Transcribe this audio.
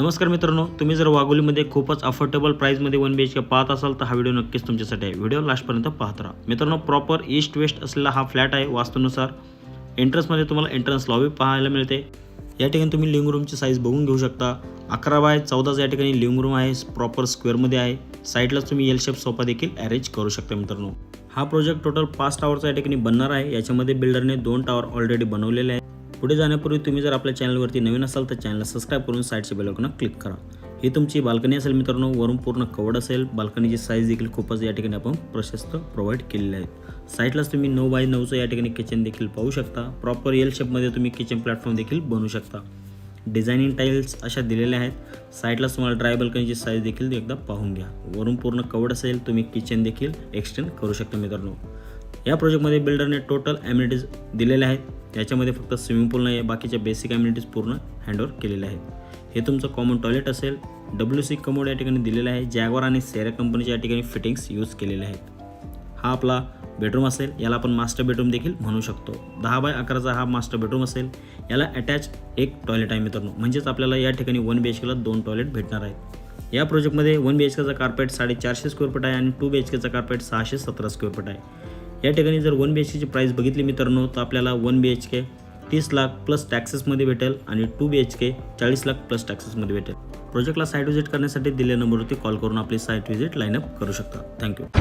नमस्कार मित्रांनो, तुम्ही जर वाघोलीमध्ये खूपच अफोर्डेबल प्राईसमध्ये 1 BHK पाहत असाल तर हा व्हिडिओ नक्कीच तुमच्यासाठी आहे. व्हिडिओ लास्टपर्यंत पाहत राहा. मित्रांनो, प्रॉपर ईस्ट वेस्ट असलेला हा फ्लॅट आहे. वास्तूनुसार एंट्रन्समध्ये तुम्हाला एंट्रन्स लॉबी पाहायला मिळते. या ठिकाणी तुम्ही लिव्हिंग रूमची साईज बघून घेऊ शकता. 11x14 या ठिकाणी लिव्हिंग रूम आहे. प्रॉपर स्क्वेअरमध्ये आहे. साईडलाच तुम्ही एल शेप सोफा देखील अरेंज करू शकता. मित्रांनो, हा प्रोजेक्ट टोटल 5 टावरचा या ठिकाणी बनणार आहे. याच्यामध्ये बिल्डरने 2 टावर ऑलरेडी बनवलेले आहेत. पुढे जाण्यापूर्वी तुम्ही जर आपल्या चॅनलवरती नवीन असाल तर चॅनलला सबस्क्राईब करून साईडच्या बेल आयकॉनवर क्लिक करा. ही तुमची बाल्कनी असेल मित्रांनो, वरून पूर्ण कवर्ड असेल. बाल्कनीची साईज देखील खूपच या ठिकाणी आपण प्रशस्त प्रोव्हाइड केलेली आहे. साईडलाच तुम्ही 9x9चं या ठिकाणी किचन देखील पाहू शकता. प्रॉपर एल शेपमध्ये तुम्ही किचन प्लॅटफॉर्म देखील बनवू शकता. डिझायनिंग टाईल्स अशा दिलेल्या आहेत. साईडलाच तुम्हाला ड्राय बाल्कनीची साईज देखील एकदा पाहून घ्या. वरून पूर्ण कवर्ड असेल. तुम्ही किचन देखील एक्सटेंड करू शकता. मित्रांनो, या प्रोजेक्टमध्ये बिल्डरने टोटल ॲम्युनिटीज दिलेल्या आहेत. याच्यामध्ये फक्त स्विमिंग पूल नाही आहे, बाकीच्या बेसिक ॲम्युनिटीज पूर्ण हँडओव्हर केलेल्या आहेत. हे तुमचं कॉमन टॉयलेट असेल. WC कमोड या ठिकाणी दिलेलं आहे. जॅग्वार आणि सेरा कंपनीच्या या ठिकाणी फिटिंग्स यूज केलेले आहेत. हा आपला बेडरूम असेल. याला आपण मास्टर बेडरूम देखील म्हणू शकतो. 10x11चा हा मास्टर बेडरूम असेल. याला अटॅच एक टॉयलेट आहे मित्रांनो, म्हणजेच आपल्याला या ठिकाणी 1 BHKला 2 टॉयलेट भेटणार आहेत. या प्रोजेक्टमध्ये 1 BHKचा कार्पेट 450 स्क्वेअर फूट आहे आणि 2 BHKचा कार्पेट 617 स्क्वेअर फूट आहे. या ठिकाणी जर 1 BHKची प्राईस बघितली मित्रांनो तर आपल्याला 1 BHK 30 लाख प्लस टॅक्सेसमध्ये भेटेल आणि 2 BHK 40 लाख प्लस टॅक्सेसमध्ये भेटेल. प्रोजेक्टला साईट व्हिजिट करण्यासाठी दिलेल्या नंबरवरती कॉल करून आपली साईट व्हिजिट लाईनअप करू शकता. थँक्यू.